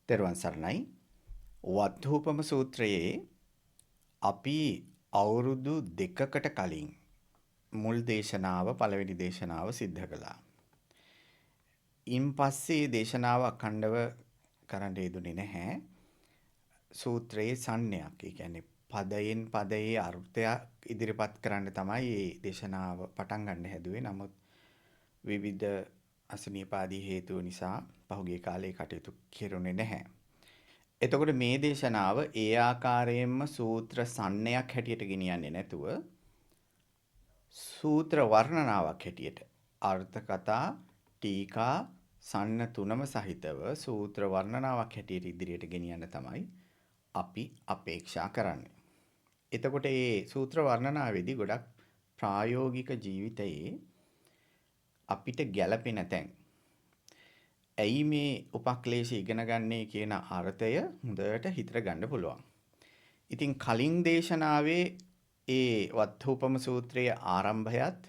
තෙරුවන් සරණයි. වත්ථූපම සූත්‍රයේ අපි අවුරුදු 2කට කලින් මුල් දේශනාව පළවෙනි දේශනාව සිද්ධ කළා. ඉන් පස්සේ දේශනාව අඛණ්ඩව කරන්න යෙදුනේ නැහැ. සූත්‍රයේ සම්ණයක්, ඒ කියන්නේ පදයෙන් පදයේ අර්ථයක් ඉදිරිපත් කරන්න තමයි මේ දේශනාව පටන් ගන්න හැදුවේ. නමුත් විවිධ අසනීපාදී හේතු නිසා පහුගිය කාලේ කටයුතු කෙරුණේ නැහැ. එතකොට මේ දේශනාව ඒ ආකාරයෙන්ම සූත්‍ර සම්ණයක් හැටියට ගෙනියන්නේ නැතුව සූත්‍ර වර්ණනාවක් හැටියට අර්ථ කතා ටීකා සන්න තුනම සහිතව සූත්‍ර වර්ණනාවක් හැටියට ඉදිරියට ගෙනියන්න තමයි අපි අපේක්ෂා කරන්නේ. එතකොට මේ සූත්‍ර වර්ණනාවේදී ගොඩක් ප්‍රායෝගික ජීවිතයේ අපිට ගැළපෙන තැන්, ඇයි මේ උපක්ලේශය ඉගෙන ගන්නේ කියන අර්ථය හොඳට හිතට ගන්න පුළුවන්. ඉතින් කලින් දේශනාවේ ඒ වත්ථූපම සූත්‍රයේ ආරම්භයත්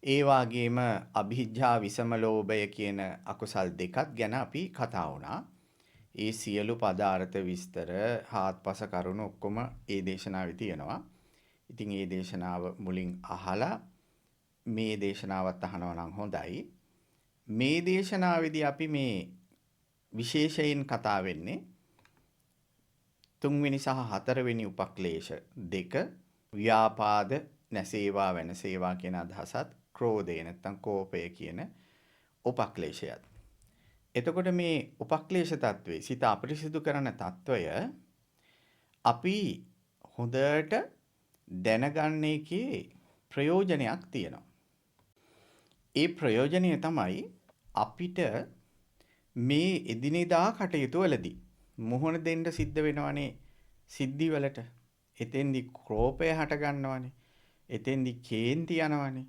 ඒ වගේම අභිජ්ජා විසම ලෝභය කියන අකුසල් දෙකත් ගැන අපි කතා වුණා. ඒ සියලු පදාර්ථ විස්තර හාත්පස කරුණු ඔක්කොම ඒ දේශනාවේ තියෙනවා. ඉතින් ඒ දේශනාව මුලින් අහලා මේ දේශනාවත් අහනවා නම් හොඳයි. මේ දේශනාවේදී අපි මේ විශේෂයෙන් කතා වෙන්නේ තුන්වෙනි සහ හතරවෙනි උපක්ලේශ දෙක, ව්‍යාපාද නැසේවා වෙනසේවා කියන අදහසත්, ක්‍රෝධය නැත්නම් කෝපය කියන උපක්ලේශයත්. එතකොට මේ උපක්ලේශ తත්වේ සිත අපිරිසිදු කරන తত্ত্বය අපි හොඳට දැනගන්න එකේ ප්‍රයෝජනයක් තියෙනවා. ඒ ප්‍රයෝජනය තමයි අපිට මේ එදිනෙදා කටයුතු වලදී මුහුණ දෙන්න සිද්ධ වෙනවනේ සිද්ධි වලට. එතෙන්දි ක්‍රෝපය හට ගන්නවනේ. එතෙන්දි කේන්ති යනවනේ.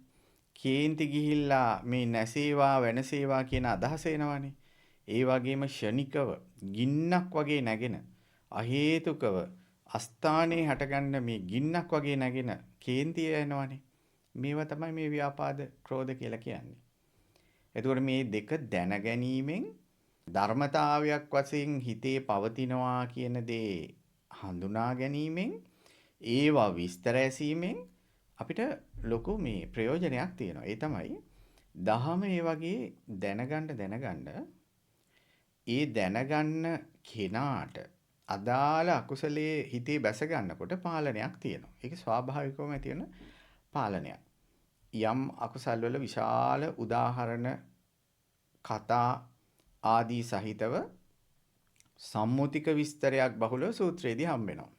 කේන්ති ගිහිල්ලා මේ නැසේවා වෙනසේවා කියන අදහස එනවනේ. ඒ වගේම ෂණිකව ගින්නක් වගේ නැගෙන අහේතුකව අස්ථානේ හටගන්න මේ ගින්නක් වගේ නැගෙන කේන්තිය එනවනේ. මේවා තමයි මේ ව්‍යාපාද ක්‍රෝධ කියලා කියන්නේ. එතකොට මේ දෙක දැනගැනීමෙන් ධර්මතාවයක් වශයෙන් හිතේ පවතිනවා කියන දේ හඳුනා ගැනීමෙන් ඒවා විස්තර ඇසීමෙන් අපිට ලොකු මේ ප්‍රයෝජනයක් තියෙනවා. ඒ තමයි දහම ඒ වගේ දැනගන්න ඒ දැනගන්න කෙනාට අදාළ අකුසලයේ හිතේ බැස ගන්නකොට පාලනයක් තියෙනවා. ඒක ස්වාභාවිකවම තියෙන පාලනයක්. යම් අකුසල් වල විශාල උදාහරණ කතා ආදී සහිතව සම්මුතික විස්තරයක් බහුලව සූත්‍රයේදී හම්බ වෙනවා.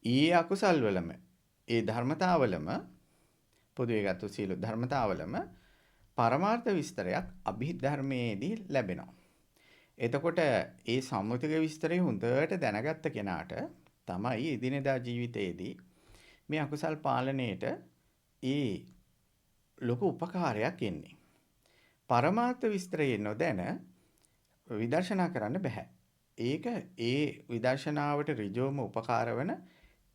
ඊ අකුසල් වලම ඒ ධර්මතාවලම පොදුවේ ගත්තු සියලු ධර්මතාවලම පරමාර්ථ විස්තරයක් අභිධර්මයේදී ලැබෙනවා. එතකොට ඒ සම්මුතික විස්තරය හොඳට දැනගත්ත කෙනාට තමයි එදිනෙදා ජීවිතයේදී මේ අකුසල් පාලනයේට ඒ ලොකු උපකාරයක් එන්නේ. පරමාර්ථ විස්තරය නොදැන විදර්ශනා කරන්න බෑ. ඒක ඒ විදර්ශනාවට ඍජුවම උපකාර වන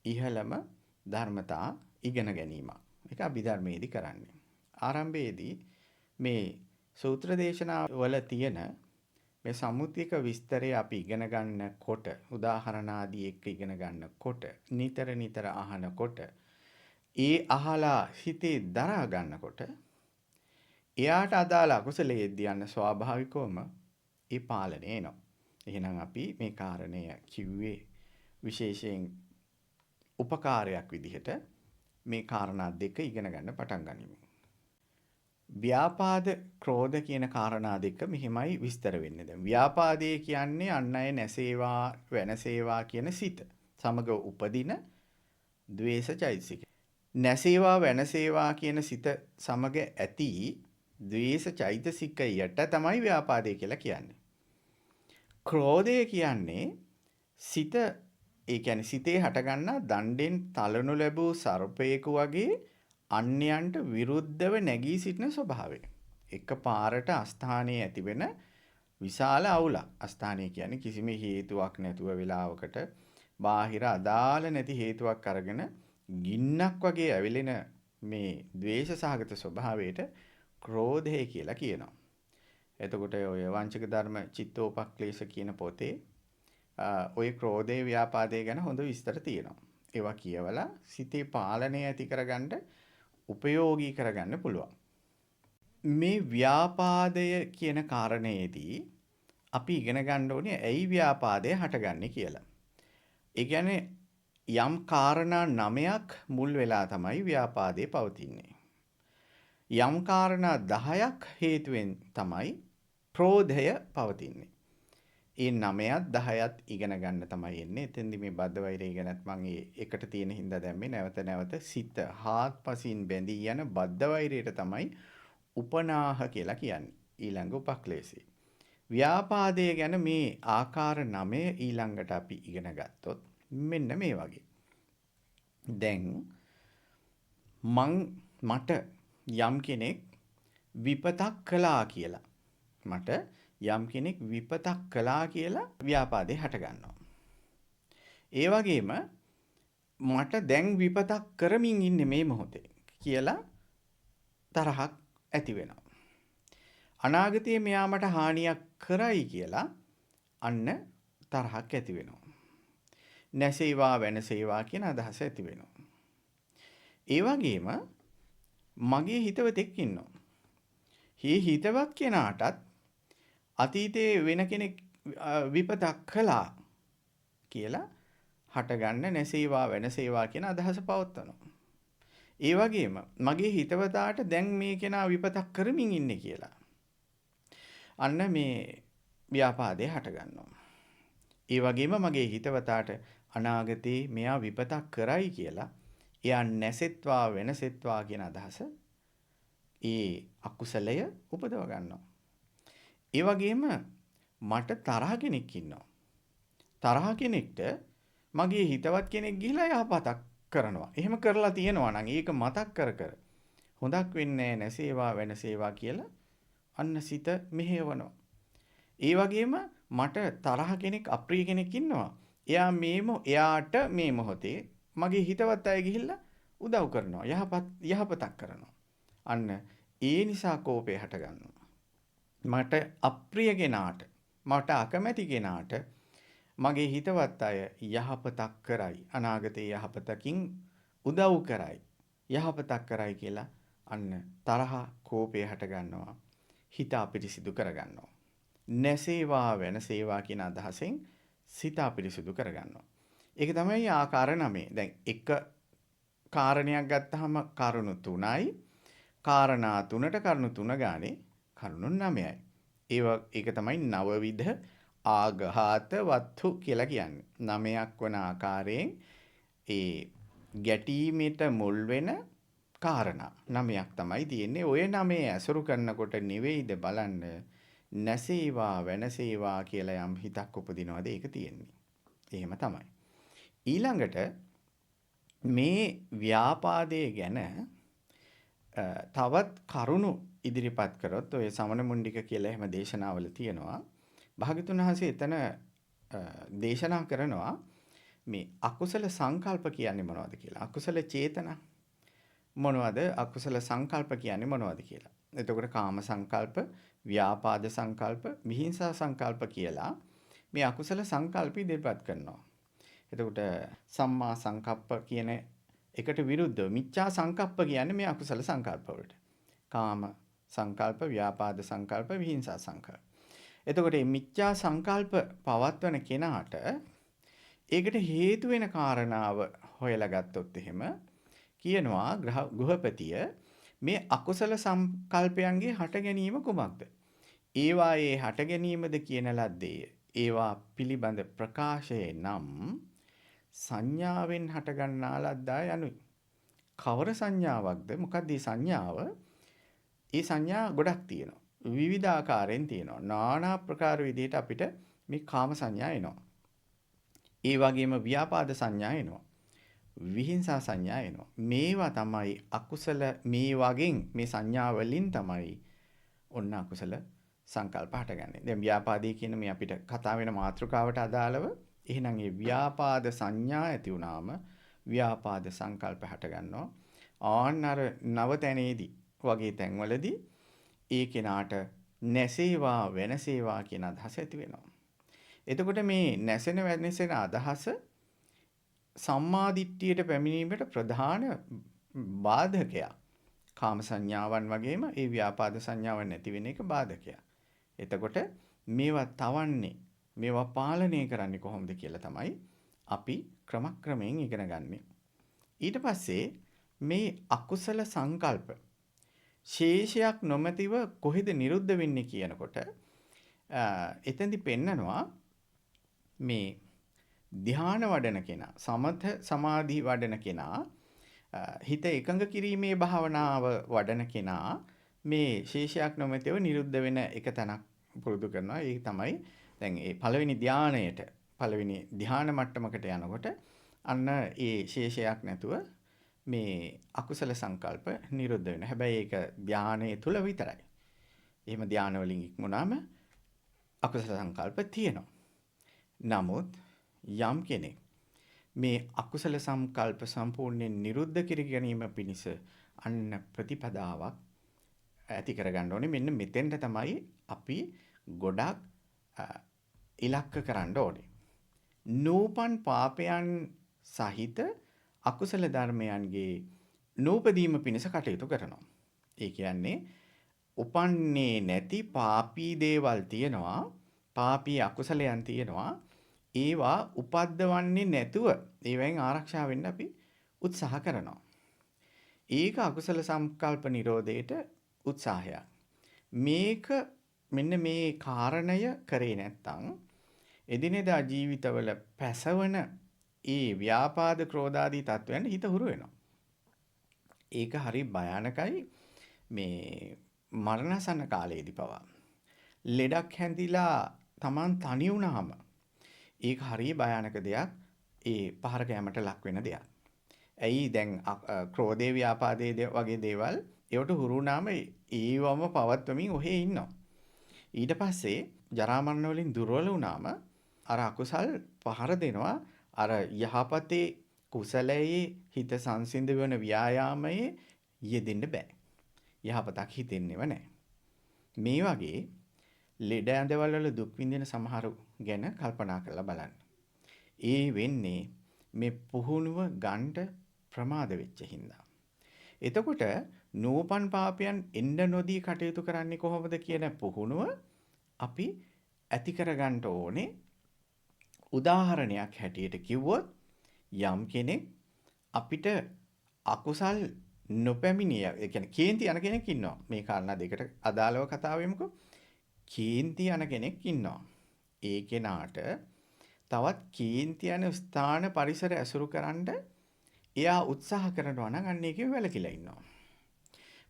ඉහළම ධර්මතා ඉගෙන ගැනීම. ඒක අභිධර්මයේදී කරන්නේ. ආරම්භයේදී මේ සූත්‍ර දේශනා වල තියෙන මේ සම්මුතික විස්තරය අපි ඉගෙන ගන්නකොට, උදාහරණ ආදී එක්ක ඉගෙන ගන්නකොට, නිතර අහනකොට, ඒ අහලා හිතේ දරා ගන්නකොට එයාට අදාළ අකුසලයේදී යන ස්වාභාවිකවම ඒ පාලනය එනවා. එහෙනම් අපි මේ කාරණය කිව්වේ විශේෂයෙන් උපකාරයක් විදිහට මේ කාරණා දෙක ඉගෙන ගන්න පටන් ගනිමු. ව්‍යාපාද ක්‍රෝධ කියන කාරණා දෙක මෙහිමයි විස්තර වෙන්නේ. දැන් ව්‍යාපාදයේ කියන්නේ අන් අය නැසේවා වෙනසේවා කියන සිත සමග උපදින ද්වේෂ චෛතසික. නැසේවා වෙනසේවා කියන සිත සමග ඇති ද්වේෂ චෛතසිකයට තමයි ව්‍යාපාදය කියලා කියන්නේ. ක්‍රෝධය කියන්නේ සිත, ඒ කියන්නේ සිතේ හටගන්නා දණ්ඩෙන් තලනු ලැබූ සර්පයෙකු වගේ අන්‍යයන්ට විරුද්ධව නැගී සිටින ස්වභාවය. එකපාරට අස්ථානයේ ඇතිවෙන විශාල අවුලක්. අස්ථානය කියන්නේ කිසිම හේතුවක් නැතුව වෙලාවකට බාහිර අදාළ නැති හේතුවක් අරගෙන ගින්නක් වගේ ඇවිලෙන මේ ද්වේෂ සහගත ස්වභාවයට ක්‍රෝධය කියලා කියනවා. එතකොට ඔය වංචක ධර්ම චිත්තෝපක්ලේශ කියන පොතේ ඔය ක්‍රෝධේ ව්‍යාපාදේ ගැන හොඳ විස්තර තියෙනවා. ඒවා කියවලා සිතේ පාලනය ඇති කරගන්න උපයෝගී කරගන්න පුළුවන්. මේ ව්‍යාපාදය කියන කාරණේදී අපි ඉගෙන ගන්න ඕනේ ඇයි ව්‍යාපාදය හටගන්නේ කියලා. ඒ කියන්නේ යම් කාරණා 9ක් මුල් වෙලා තමයි ව්‍යාපාදේ පවතින්නේ. යම් කාරණා 10ක් හේතුවෙන් තමයි ක්‍රෝධය පවතින්නේ. ඒ 9ත් 10ත් ඉගෙන ගන්න තමයි එන්නේ. එතෙන්දි මේ බද්ධ වෛරය ගැනත් මම එකට තියෙන හින්දා දැම්මේ නැවත නැවත සිත හාත්පසින් බැඳී යන බද්ධ වෛරයට තමයි උපනාහ කියලා කියන්නේ. ඊළඟ උපක්ලේශය. ව්‍යාපාදය ගැන මේ ආකාර 9 ඊළඟට අපි ඉගෙන ගත්තොත් මෙන්න මේ වගේ. දැන් මට යම් කෙනෙක් විපතක් කළා කියලා මට යම් කෙනෙක් විපතක් කළා කියලා ව්‍යාපාදේ හට ගන්නවා. ඒ වගේම මට දැන් විපතක් කරමින් ඉන්නේ මේ මොහොතේ කියලා තරහක් ඇති වෙනවා. අනාගතයේ මෙයා මට හානියක් කරයි කියලා අන්න තරහක් ඇති වෙනවා. නැසේවා වෙනසේවා කියන අදහස ඇති වෙනවා. ඒ වගේම මගේ හිතවතෙක් ඉන්නවා. මේ හිතවත් කෙනාටත් අතීතයේ වෙන කෙනෙක් විපතක් කළා කියලා හටගන්න නැසේවා වෙනසේවා කියන අදහස පවත්වනවා. ඒ වගේම මගේ හිතවතාට දැන් මේ කෙනා විපතක් කරමින් ඉන්නේ කියලා. අන්න මේ ව්‍යාපාදේ හටගන්නවා. ඒ වගේම මගේ හිතවතාට අනාගතේ මෙයා විපතක් කරයි කියලා එයා නැසෙත්වා වෙනසෙත්වා කියන අදහස ඒ අකුසලය උපදව ගන්නවා. ඒ වගේම මට තරහ කෙනෙක් ඉන්නවා. තරහ කෙනෙක්ට මගේ හිතවත් කෙනෙක් ගිහිලා යහපතක් කරනවා. එහෙම කරලා තියෙනවා නම් ඒක මතක් කර හොඳක් වෙන්නේ නැසේවා වෙනසේවා කියලා අන්න සිත මෙහෙවනවා. ඒ වගේම මට තරහ කෙනෙක් අප්‍රිය කෙනෙක් ඉන්නවා. එයාට මේ මොහොතේ මගේ හිතවත් අය ගිහිල්ලා උදව් කරනවා. යහපතක් කරනවා. අන්න ඒ නිසා කෝපය හට ගන්නවා. මට අප්‍රිය කෙනාට මට අකමැති කෙනාට මගේ හිතවත් අය යහපතක් කරයි අනාගතයේ යහපතකින් උදව් කරයි යහපතක් කරයි කියලා අන්න තරහ කෝපය හට ගන්නවා. හිත අපිරිසිදු කර ගන්නවා. නැසේවා වෙනසේවා කියන අදහසෙන් සිත අපිරිසිදු කර ගන්නවා. ඒක තමයි ආකාර 9. දැන් එක කාරණයක් ගත්තාම කරුණු 3යි. කාරණා 3ට කරුණු 3 ගානේ කරුණු 9යි. ඒක තමයි නවවිධ ආඝාත වත්තු කියලා කියන්නේ. 9ක් වන ආකාරයෙන් ඒ ගැටීමට මුල් වෙන කාරණා 9ක් තමයි තියෙන්නේ. ඔය 9 ඇසුරු කරනකොට නෙවෙයිද බලන්න නැසේවා වෙනසේවා කියලා යම් හිතක් උපදිනවද ඒක තියෙන්නේ. එහෙම තමයි. ඊළඟට මේ ව්‍යාපාදයේ ගැන තවත් කරුණු ඉදිරිපත් කරොත් ඔය සමන මුණ්ඩික කියලා එහෙම දේශනාවල තියෙනවා. භාග්‍යතුන් වහන්සේ එතන දේශනා කරනවා මේ අකුසල සංකල්ප කියන්නේ මොනවද කියලා. අකුසල චේතනා මොනවද? අකුසල සංකල්ප කියන්නේ මොනවද කියලා. එතකොට කාම සංකල්ප, ව්‍යාපාද සංකල්ප, විහිංසා සංකල්ප කියලා මේ අකුසල සංකල්ප ඉදිරිපත් කරනවා. එතකොට සම්මා සංකප්ප කියන එකට විරුද්ධව මිච්ඡා සංකප්ප කියන්නේ මේ අකුසල සංකල්ප වලට. කාම සංකල්ප, ව්‍යාපාද සංකල්ප, විහිංසා සංකල්ප. එතකොට මේ මිච්ඡා සංකල්ප පවත්වන කෙනාට ඒකට හේතු වෙන කාරණාව හොයලා ගත්තොත් එහෙම කියනවා ගෘහපතිය මේ අකුසල සංකල්පයන්ගේ හට ගැනීම කුමක්ද? ඒවායේ හට ගැනීමද කියන ලද්දේ ඒවා පිළිබඳ ප්‍රකාශයේ නම් සංඥාවෙන් හටගන්නා ලද්දා යනුයි. කවර සංඥාවක්ද? මොකක්ද මේ සංඥාව? ඒ සංඥා ගොඩක් තියෙනවා. විවිධාකාරයෙන් තියෙනවා. নানা ප්‍රකාර විදිහට අපිට මේ කාම සංඥා එනවා. ඒ වගේම ව්‍යාපාද සංඥා එනවා. විහිංසා සංඥා එනවා. මේවා තමයි අකුසල මේ වගේ මේ සංඥා වලින් තමයි ඔන්න අකුසල සංකල්ප හටගන්නේ. දැන් ව්‍යාපාදී කියන මේ අපිට කතා වෙන මාතෘකාවට අදාළව එහෙනම් මේ ව්‍යාපාද සංඥා ඇති වුණාම ව්‍යාපාද සංකල්ප හටගන්නවා. ආන්න අර නව තැනේදී වගේ තැන්වලදී ඒ කෙනාට නැසේවා වෙනසේවා කියන අදහස ඇති වෙනවා. එතකොට මේ නැසෙන වෙනසෙන අදහස සම්මා දිට්ඨියට පැමිණීමට ප්‍රධාන බාධකයක්. කාම සංඥාවන් වගේම ඒ ව්‍යාපාද සංඥාවන් නැති වෙන එක බාධකයක්. එතකොට මේවා තවන්නේ මේවා පාලනය කරන්නේ කොහොමද කියලා තමයි අපි ක්‍රමක්‍රමයෙන් ඉගෙන ගන්නෙ. ඊට පස්සේ මේ අකුසල සංකල්ප ශේෂයක් නොමැතිව කොහෙද නිරුද්ධ වෙන්නේ කියනකොට එතෙන්දි පෙන්නනවා මේ ධ්‍යාන වඩන කෙනා සමත සමාධි වඩන කෙනා හිත එකඟ කිරීමේ භාවනාව වඩන කෙනා මේ ශේෂයක් නොමැතිව නිරුද්ධ වෙන එක තැනක් පුරුදු කරනවා. ඒක තමයි දැන් ඒ පළවෙනි ධානයට පළවෙනි ධාන මට්ටමකට යනකොට අන්න ඒ ශේෂයක් නැතුව මේ අකුසල සංකල්ප නිරුද්ධ වෙනවා. හැබැයි ඒක ධානයේ තුල විතරයි. එහෙම ධාන වලින් ඉක්මුණාම අකුසල සංකල්ප තියෙනවා. නමුත් යම් කෙනෙක් මේ අකුසල සංකල්ප සම්පූර්ණයෙන් නිරුද්ධ කර ගැනීම පිණිස අන්න ප්‍රතිපදාවක් ඇති කරගන්න ඕනේ. මෙන්න මෙතෙන්ට තමයි අපි ගොඩක් ඉලක්ක කරන්න ඕනේ. නූපන් පාපයන් සහිත අකුසල ධර්මයන්ගේ නූපදීම පිණිස කටයුතු කරනවා. ඒ කියන්නේ උපන්නේ නැති පාපී දේවල් තියෙනවා, පාපී අකුසලයන් තියෙනවා. ඒවා උපද්දවන්නේ නැතුව ඒවෙන් ආරක්ෂා වෙන්න අපි උත්සාහ කරනවා. ඒක අකුසල සංකල්ප නිරෝධයට උත්සාහයක්. මේක මෙන්න මේ කාරණය කරේ නැත්නම් එදිනෙදා ජීවිතවල පැසවන ඒ ව්‍යාපාද ක්‍රෝධාදී තත්වයන් හිත හුරු වෙනවා. ඒක හරි භයානකයි මේ මරණසන්න කාලයේදී පවා. ලෙඩක් හැඳිලා Taman තනි වුණාම ඒක හරිය භයානක දෙයක්. ඒ පහර කැමට ලක් වෙන දෙයක්. ඇයි දැන් ක්‍රෝධේ ව්‍යාපාදයේ වගේ දේවල් ඒවට හුරු වුණාම ඒවම පවත්වමින් ඔහේ ඉන්නවා. ඊට පස්සේ ජරා මරණ වලින් දුර්වල වුණාම අර අකුසල් පහර දෙනවා. අර යහපතේ කුසලයේ හිත සංසිඳ වෙන ව්‍යායාමයේ යෙදෙන්න බෑ. යහපතක් හිතෙන්නේව නැහැ. මේ වගේ ලෙඩ ඇඳවල වල දුක් විඳින සමහරු ගැන කල්පනා කරලා බලන්න. ඒ වෙන්නේ මේ පුහුණුව ගන්න ප්‍රමාද වෙච්ච හින්දා. එතකොට නූපන් පාපයන් එන්න නොදී කටයුතු කරන්නේ කොහොමද කියන පුහුණුව අපි ඇති කරගන්න ඕනේ. උදාහරණයක් හැටියට කිව්වොත් යම් කෙනෙක් අපිට අකුසල් නොපැමිණිය, ඒ කියන්නේ කේන්ති යන කෙනෙක් ඉන්නවා. මේ කාරණා දෙකට අදාළව කතා වෙමුකෝ. කේන්ති යන කෙනෙක් ඉන්නවා. ඒ කෙනාට තවත් කේන්ති යන ස්ථාන පරිසර ඇසුරු කරන්න එයා උත්සාහ කරනවා නම් අන්න ඒකෙන් වැළකීලා ඉන්නවා.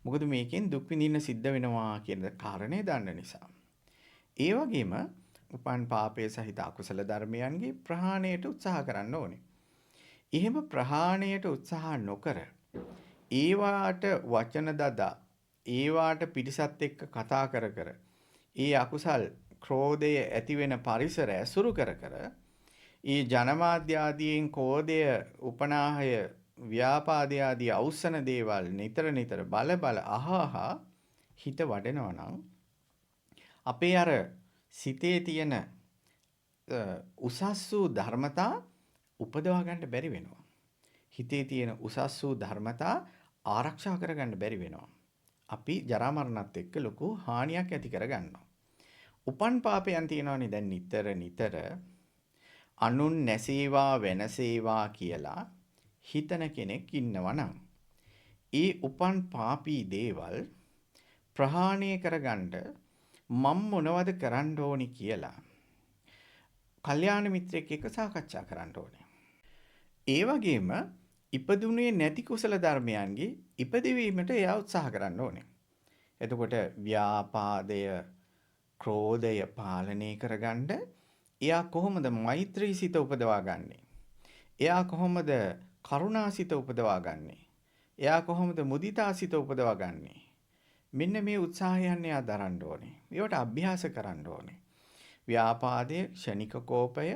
මොකද මේකෙන් දුක් විඳින්න සිද්ධ වෙනවා කියන කාරණේ දන්න නිසා. ඒ වගේම උපන් පාපයේ සහිත අකුසල ධර්මයන්ගේ ප්‍රහාණයට උත්සාහ කරන්න ඕනේ. එහෙම ප්‍රහාණයට උත්සාහ නොකර ඒවාට වචන දදා ඒවාට පිටිසත් එක්ක කතා කර කර ඒ අකුසල් ක්‍රෝධය ඇති වෙන පරිසර ඇසුරු කර කර ඒ ජනමාධ්‍ය ආදීන් කෝධය උපනාහය ව්‍යාපාදය ආදී අවසන දේවල් නිතර නිතර බල බල අහහා හිත වඩනවා නම් අපේ අර සිතේ තියෙන උසස් වූ ධර්මතා උපදවා ගන්න බැරි වෙනවා. හිතේ තියෙන උසස් වූ ධර්මතා ආරක්ෂා කරගන්න බැරි වෙනවා. අපි ජරා මරණත් එක්ක ලොකු හානියක් ඇති කරගන්නවා. උපන් පාපයන් තියෙනවානේ දැන් නිතර අනුන් නැසේවා වෙනසේවා කියලා හිතන කෙනෙක් ඉන්නවා නම් ඒ උපන් පාපී දේවල් ප්‍රහාණය කරගන්න මම මොනවද කරන්න ඕනි කියලා කල්යාණ මිත්‍රෙක් එක්ක සාකච්ඡා කරන්න ඕනේ. ඒ වගේම ඉපදුනේ නැති කුසල ධර්මයන්ගේ ඉපදවීමට එයා උත්සාහ කරන්න ඕනේ. එතකොට ව්‍යාපාදය ක්‍රෝධය පාලනය කරගන්න එයා කොහොමද මෛත්‍රී සිත උපදවා ගන්නෙ? එයා කොහොමද කරුණා සිත උපදවා ගන්නෙ? එයා කොහොමද මුදිතා සිත උපදවා ගන්නෙ? මෙන්න මේ උත්සාහයන් එයා දරන්න ඕනේ. ඒවට අභ්‍යාස කරන්න ඕනේ. ව්‍යාපාදයේ ක්ෂණික කෝපය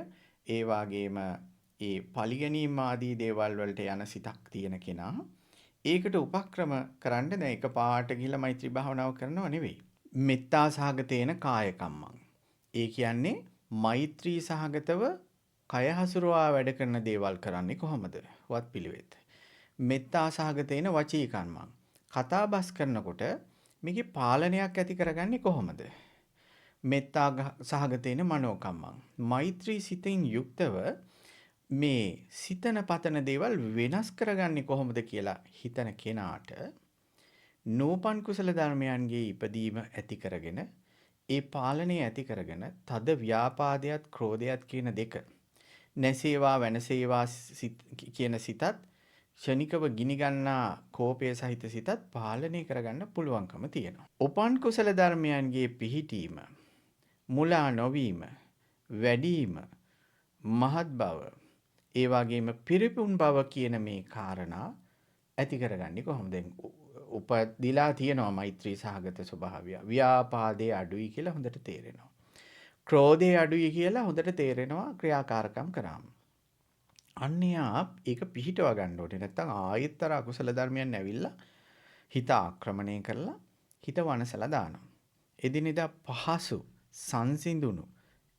ඒ වගේම ඒ පරිගැනීම් ආදී දේවල් වලට යන සිතක් තියෙන කෙනා ඒකට උපක්‍රම කරන්න දැන් එකපාරට ගිහිල්ලා මෛත්‍රී භාවනාව කරනව නෙවෙයි. මෙත්තා සහගතේන කාය කම්මං. ඒ කියන්නේ මෛත්‍රී සහගතව කය හසුරුවා වැඩ කරන දේවල් කරන්නේ කොහොමද? වත්පිළිවෙත්. මෙත්තා සහගතේන වචී කම්මං. කතා බස් කරනකොට මේකේ පාලනයක් ඇති කරගන්නේ කොහොමද? මෙත්තා සහගතේන මනෝ කම්මං. මෛත්‍රී සිතෙන් යුක්තව මේ සිතන පතන දේවල් වෙනස් කරගන්නේ කොහොමද කියලා හිතන කෙනාට නූපන් කුසල ධර්මයන්ගේ ඉපදීම ඇති කරගෙන ඒ පාලනය ඇති කරගෙන තද ව්‍යාපාදයක් ක්‍රෝධයක් කියන දෙක නැසේවා වෙනසේවා කියන සිතත් ක්ෂණිකව ගිනි ගන්නා කෝපය සහිත සිතත් පාලනය කරගන්න පුළුවන්කම තියෙනවා. උපන් කුසල ධර්මයන්ගේ පිහිටීම මුලා නොවීම වැඩිම මහත් බව ඒ වගේම පිරිපුන් බව කියන මේ කාරණා ඇති කරගන්නේ කොහොමද? උපදිලා තියෙනවා මෛත්‍රී සහගත ස්වභාවය. ව්‍යාපාදයේ අඩුයි කියලා හොඳට තේරෙනවා. ක්‍රෝධයේ අඩුයි කියලා හොඳට තේරෙනවා ක්‍රියාකාරකම් කරාම. අන්‍යයා ඒක පිහිටව ගන්න ඕනේ. නැත්තම් ආයතර අකුසල ධර්මයන් ඇවිල්ලා හිත ආක්‍රමණය කරලා හිත වනසලා දානවා. එදිනෙදා පහසු සංසිඳුණු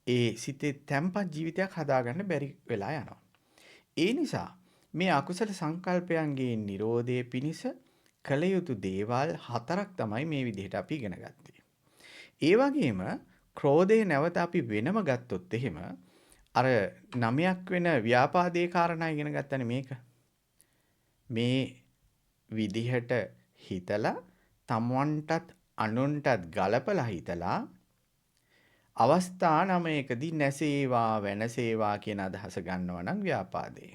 ඒ සිතේ තැම්පත් ජීවිතයක් හදාගන්න බැරි වෙලා යනවා. ඒ නිසා මේ අකුසල සංකල්පයන්ගේ නිරෝධය පිණිස කළ යුතු දේවල් 4ක් තමයි මේ විදිහට අපි ඉගෙන ගත්තේ. ඒ වගේම ක්‍රෝධය නැවත අපි වෙනම ගත්තොත් එහෙම අර 9ක් වෙන ව්‍යාපාදේ කාරණා ඉගෙන ගත්තනේ මේක. මේ විදිහට හිතලා තමන්ටත් අනුන්ටත් ගලපලා හිතලා අවස්ථා 9කදී නැසේවා වෙනසේවා කියන අදහස ගන්නවා නම් ව්‍යාපාදේ.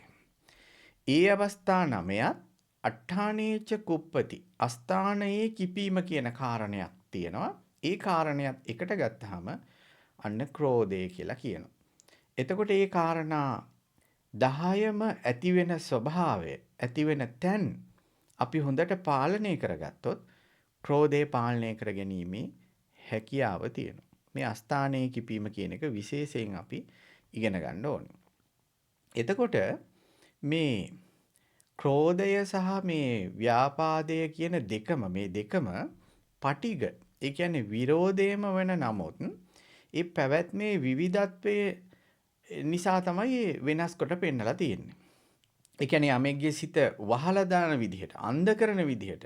ඒ අවස්ථා 9ත් අට්ඨානේච කුප්පති අස්ථානයේ කිපීම කියන කාරණයක් තියෙනවා. ඒ කාරණයක් එකට ගත්තාම අන්න ක්‍රෝධය කියලා කියනවා. එතකොට මේ කාරණා 10ම ඇති වෙන ස්වභාවය ඇති වෙන තැන් අපි හොඳට පාලනය කරගත්තොත් ක්‍රෝධය පාලනය කර ගැනීමේ හැකියාව තියෙනවා. මේ අස්ථානයේ කිපීම කියන එක විශේෂයෙන් අපි ඉගෙන ගන්න ඕනේ. එතකොට මේ ක්‍රෝධය සහ මේ ව්‍යාපාදය කියන මේ දෙකම පටිඝ ඒ කියන්නේ විරෝධයම වෙන නමුත් ඒ පැවැත්මේ විවිධත්වයේ නිසා තමයි වෙනස් කොට පෙන්නලා තියෙන්නේ. ඒ කියන්නේ යමෙක්ගේ සිත වහලා දාන විදිහට අන්ධ කරන විදිහට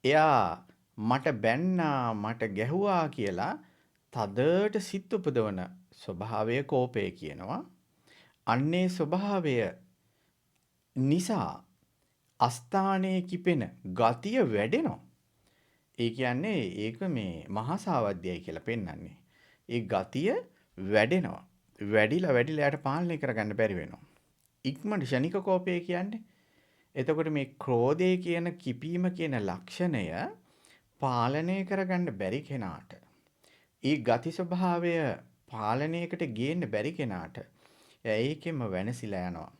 එයා මට බැන්නා මට ගැහුවා කියලා තදට සිත් උපදවන ස්වභාවය කෝපය කියනවා. අන්නේ ස්වභාවය නිසා අස්ථානයේ කිපෙන ගතිය වැඩෙනවා. ඒ කියන්නේ ඒක මේ මහා සාවද්‍යයි කියලා පෙන්වන්නේ. ඒ ගතිය වැඩෙනවා. වැඩිලා යාට පාලනය කරගන්න බැරි වෙනවා. ඉක්මනට ෂණික කෝපය කියන්නේ. එතකොට මේ ක්‍රෝධය කියන කිපීම කියන ලක්ෂණය පාලනය කරගන්න බැරි කෙනාට ඒ ගති ස්වභාවය පාලනයකට ගේන්න බැරි කෙනාට ඒකෙම වෙනසිලා යනවා.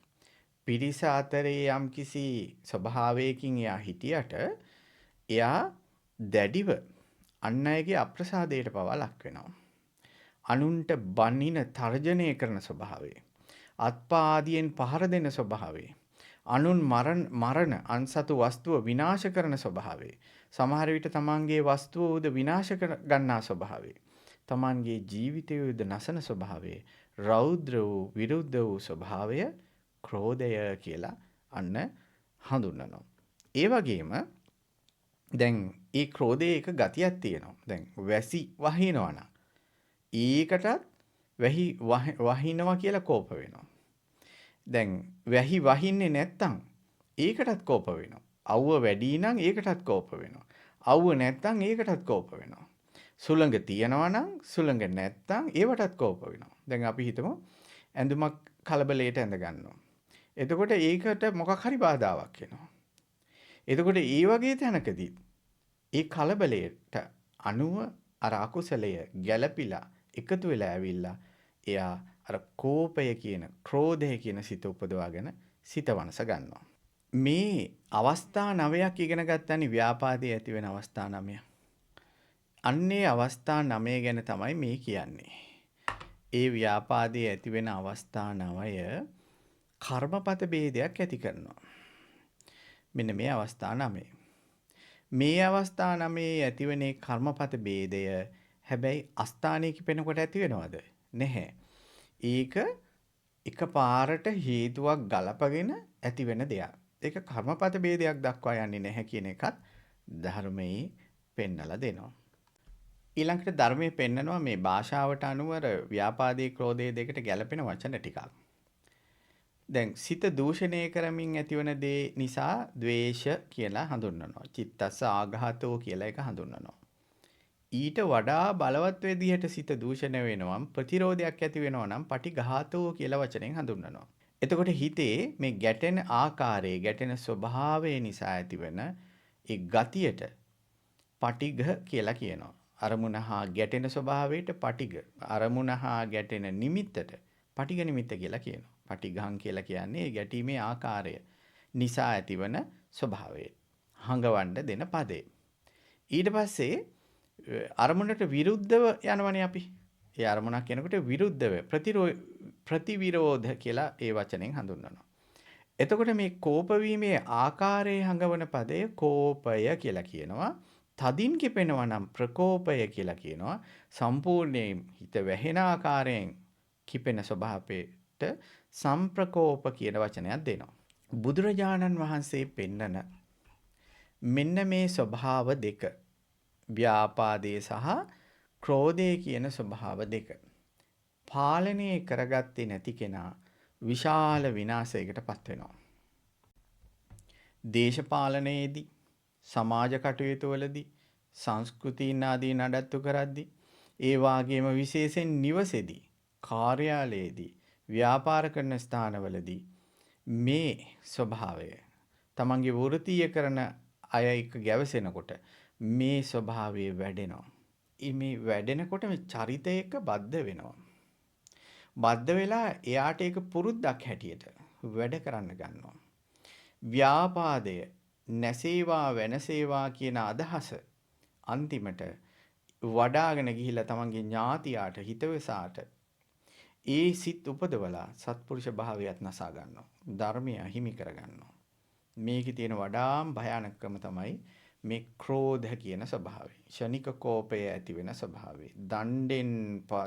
පිරිස අතරේ යම්කිසි ස්වභාවයකින් එයා හිටියට එයා දැඩිව අන් අයගේ අප්‍රසාදයට පවා ලක් වෙනවා. අනුන්ට බනින තර්ජනය කරන ස්වභාවය, අත්පා ආදියෙන් පහර දෙන ස්වභාවය, අනුන් මරණ අන්සතු වස්තුව විනාශ කරන ස්වභාවය, සමහර විට තමන්ගේ වස්තුවද විනාශ කර ගන්නා ස්වභාවය, තමන්ගේ ජීවිතයද නසන ස්වභාවය, රෞද්‍ර වූ විරුද්ධ වූ ස්වභාවය ක්‍රෝධය කියලා අන්න හඳුන්වනවා. ඒ වගේම දැන් ඒ ක්‍රෝධයේ එක ගතියක් තියෙනවා. දැන් වැසි වහිනවා නම් ඒකටත් වැහි වහිනවා කියලා කෝප වෙනවා. දැන් වැහි වහින්නේ නැත්තම් ඒකටත් කෝප වෙනවා. අවුව වැඩි නම් ඒකටත් කෝප වෙනවා. අවුව නැත්තම් ඒකටත් කෝප වෙනවා. සුළඟ තියනවා නම් සුළඟ නැත්තම් ඒවටත් කෝප වෙනවා. දැන් අපි හිතමු ඇඳුමක් කලබලයට ඇඳ ගන්නවා. එතකොට ඒකට මොකක් හරි බාධාවක් එනවා. එතකොට ඒ වගේ තැනකදී ඒ කලබලයට අනුව අර අකුසලය ගැළපිලා එකතු වෙලා ඇවිල්ලා එයා අර කෝපය කියන ක්‍රෝධය කියන සිත උපදවාගෙන සිත වනස ගන්නවා. මේ අවස්ථා 9ක් ඉගෙන ගත්තනේ ව්‍යාපාදයේ ඇති වෙන අවස්ථා 9. අන්නේ අවස්ථා 9 ගැන තමයි මේ කියන්නේ. ඒ ව්‍යාපාදයේ ඇති වෙන අවස්ථා 9 කර්මපත ભેදයක් ඇති කරනවා. මෙන්න මේ අවස්ථා 9. මේ අවස්ථා 9 ඇතිවෙන කර්මපත ભેදය හැබැයි අස්ථානයේ කිපෙනකොට ඇති වෙනවද? නැහැ. ඒක එකපාරට හේතුවක් ගලපගෙන ඇති වෙන දෙයක්. ඒක කර්මපත ભેදයක් දක්වා යන්නේ නැහැ කියන එකත් ධර්මයේ පෙන්නලා දෙනවා. ඊළඟට ධර්මයේ පෙන්නනවා මේ භාෂාවට අනුව ව්‍යාපාදේ ක්‍රෝධයේ දෙකට ගැලපෙන වචන ටිකක්. දැන් සිත දූෂණය කරමින් ඇතිවන දේ නිසා ද්වේෂ කියලා හඳුන්වනවා. චිත්තස්ස ආඝාතෝ කියලා එක හඳුන්වනවා. ඊට වඩා බලවත් විදිහට සිත දූෂණය වෙනවම් ප්‍රතිරෝධයක් ඇති වෙනවා නම් පටිඝාතෝ කියලා වචනෙන් හඳුන්වනවා. එතකොට හිතේ මේ ගැටෙන ආකාරයේ ගැටෙන ස්වභාවය නිසා ඇතිවන ඒ ගතියට පටිඝ කියලා කියනවා. අරමුණ හා ගැටෙන ස්වභාවයට පටිඝ. අරමුණ හා ගැටෙන නිමිත්තට පටිඝ නිමිත්ත කියලා කියනවා. පටිඝං කියලා කියන්නේ ඒ ගැටීමේ ආකාරය නිසා ඇතිවන ස්වභාවය. හඟවන්න දෙන පදේ. ඊට පස්සේ අරමුණට විරුද්ධව යනවනේ අපි. ඒ අරමුණක් කෙනෙකුට විරුද්ධව ප්‍රතිවිරෝධ කියලා ඒ වචනෙන් හඳුන්වනවා. එතකොට මේ කෝප වීමේ ආකාරයේ හඟවන පදය කෝපය කියලා කියනවා. තදින් කිපෙනවා නම් ප්‍රකෝපය කියලා කියනවා. සම්පූර්ණයෙන් හිත වැහෙන ආකාරයෙන් කිපෙන ස්වභාවයට සම්ප්‍රකෝප කියන වචනයක් දෙනවා. බුදුරජාණන් වහන්සේ පෙන්නන මෙන්න මේ ස්වභාව දෙක ව්‍යාපාදයේ සහ ක්‍රෝධයේ කියන ස්වභාව දෙක පාලනය කරගත්තේ නැති කෙනා විශාල විනාශයකට පත් වෙනවා. දේශපාලනයේදී සමාජ කටයුතු වලදී සංස්කෘතීන් ආදී නඩත්තු කරද්දී ඒ වාගේම විශේෂයෙන් නිවසේදී කාර්යාලයේදී ව්‍යාපාර කරන ස්ථානවලදී මේ ස්වභාවය තමන්ගේ වෘත්තීය කරන අය එක්ක ගැවසෙනකොට මේ ස්වභාවය වැඩෙනවා. මේ වැඩෙනකොට මේ චරිතයක බද්ධ වෙනවා. බද්ධ වෙලා එයාට ඒක පුරුද්දක් හැටියට වැඩ කරන්න ගන්නවා. ව්‍යාපාදය නැසේවා වෙනසේවා කියන අදහස අන්තිමට වඩාගෙන ගිහිල්ලා තමන්ගේ ඥාතියාට හිතවසාට ඒ සිත් උපදවලා සත්පුරුෂ භාවයත් නසා ගන්නවා. ධර්මය අහිමි කර ගන්නවා. මේකේ තියෙන වඩාම භයානකම තමයි මේ ක්‍රෝධ කියන ස්වභාවය. ෂණික කෝපය ඇති වෙන ස්වභාවය. දණ්ඩෙන්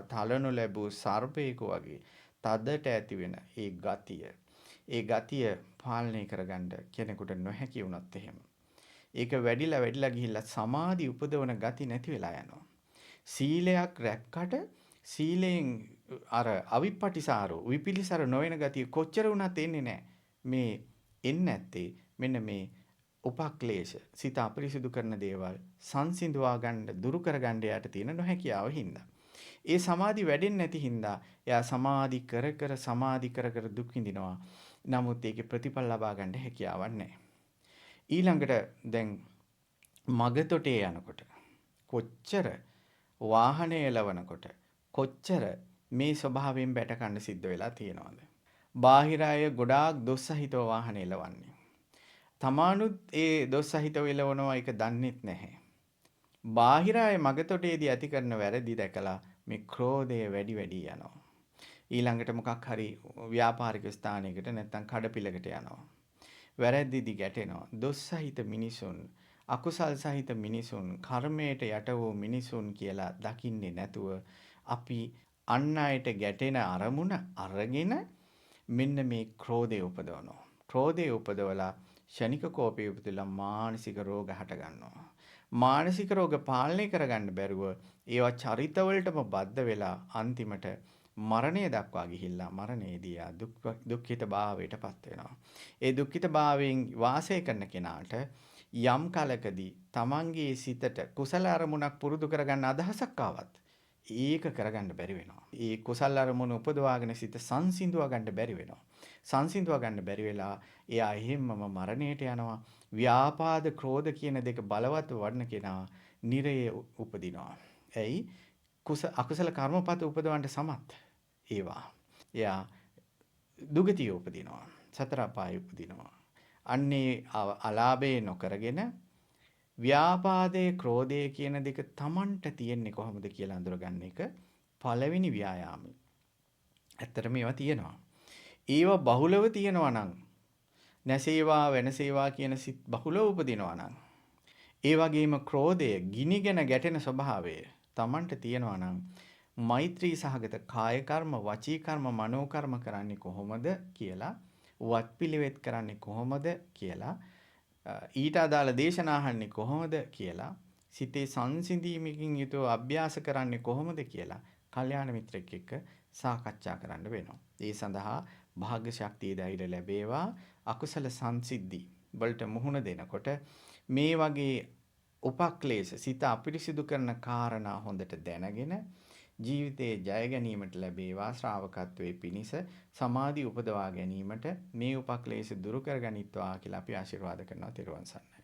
තලනු ලැබූ සර්පයෙකු වගේ තදට ඇති වෙන ඒ ගතිය. ඒ ගතිය පාලනය කරගන්න කෙනෙකුට නොහැකි වුණත් එහෙම. ඒක වැඩිලා ගිහිල්ලා සමාධි උපදවන ගති නැති වෙලා යනවා. සීලයක් රැක්කට සීලෙන් අර අවිපටිසාරෝ විපිලිසර නොවන ගතිය කොච්චර වුණත් එන්නේ නැහැ. මේ එන්නේ නැත්තේ මෙන්න මේ උපක්ලේශ සිත අපරිසිදු කරන දේවල් සංසිඳවා ගන්න දුරු කර ගන්න යට තියෙන නොහැකියාව හින්දා. ඒ සමාධි වැඩෙන්නේ නැති හින්දා එයා සමාධි කර දුක් විඳිනවා. නමුත් ඒකේ ප්‍රතිඵල ලබා ගන්න හැකියාවක් නැහැ. ඊළඟට දැන් මගතොටේ යනකොට කොච්චර වාහනය එලවනකොට කොච්චර මේ ස්වභාවයෙන් බැට ගන්න සිද්ධ වෙලා තියෙනවද? බාහිර අය ගොඩාක් දොස් සහිතව වාහන එලවන්නේ. තමානුත් ඒ දොස් සහිතව එලවනවා ඒක දන්නෙත් නැහැ. බාහිර අය මගතොටේදී ඇති කරන වැරදි දැකලා මේ ක්‍රෝධය වැඩි යනවා. ඊළඟට මොකක් හරි ව්‍යාපාරික ස්ථානයකට නැත්නම් කඩපිලකට යනවා. වැරද්දිදි ගැටෙනවා. දොස් සහිත මිනිසුන්, අකුසල් සහිත මිනිසුන්, කර්මයට යට වූ මිනිසුන් කියලා දකින්නේ නැතුව අපි අන් අයට ගැටෙන අරමුණ අරගෙන මෙන්න මේ ක්‍රෝධය උපදවනවා. ක්‍රෝධය උපදවලා ෂණික කෝපය උපදලා මානසික රෝග හට ගන්නවා. මානසික රෝග පාලනය කරගන්න බැරුව ඒවා චරිතවලටම බද්ධ වෙලා අන්තිමට මරණය දක්වා ගිහිල්ලා මරණයේදී දුක්ඛිත භාවයට පත් වෙනවා. ඒ දුක්ඛිත භාවයෙන් වාසය කරන කෙනාට යම් කලකදී තමන්ගේ සිතට කුසල අරමුණක් පුරුදු කරගන්න අදහසක් ආවත් ඒක කරගන්න බැරි වෙනවා. ඒ කුසල අරමුණ උපදවාගෙන සිත සංසිඳවා ගන්න බැරි වෙනවා. සංසිඳවා ගන්න බැරි වෙලා එයා එහෙම්මම මරණයට යනවා. ව්‍යාපාද ක්‍රෝධ කියන දෙක බලවත් වඩන කෙනා නිරයේ උපදිනවා. එයි අකුසල කර්මපත උපදවන්න සමත් ඒවා. එයා දුගතිය උපදිනවා. සතර අපාය උපදිනවා. අන්නේ අලාභේ නොකරගෙන ව්‍යාපාදයේ ක්‍රෝධයේ කියන දෙක Tamanට තියෙන්නේ කොහොමද කියලා අඳුරගන්න එක පළවෙනි ව්‍යායාමය. ඇත්තටම ඒවා තියෙනවා. ඒවා බහුලව තියෙනවා නම් නැසේවා වෙනසේවා කියන සිත් බහුලව උපදිනවා නම් ඒ වගේම ක්‍රෝධය ගිනිගෙන ගැටෙන ස්වභාවය Tamanට තියෙනවා නම් මෛත්‍රී සහගත කාය කර්ම, වචී කර්ම, මනෝ කර්ම කරන්නේ කොහොමද කියලා, වත්පිළිවෙත් කරන්නේ කොහොමද කියලා, ඊට අදාළ දේශනා අහන්නේ කොහොමද කියලා, සිතේ සංසිඳීමකින් යුතුව අභ්‍යාස කරන්නේ කොහොමද කියලා කල්යාණ මිත්‍රෙක් එක්ක සාකච්ඡා කරන්න වෙනවා. ඒ සඳහා භාග්‍ය ශක්තිය ධෛර්ය ලැබේවා. අකුසල සංසිද්ධි වලට මුහුණ දෙනකොට මේ වගේ උපක්ලේශ සිත අපිරිසිදු කරන කාරණා හොඳට දැනගෙන ජීවිතයේ ජය ගැනීමට ලැබේවා. ශ්‍රාවකත්වයේ පිනිස සමාධි උපදවා ගැනීමට මේ උපක්ලේශ දුරු කර ගනිත්වා කියලා අපි ආශිර්වාද කරනවා. තෙරුවන් සරණයි.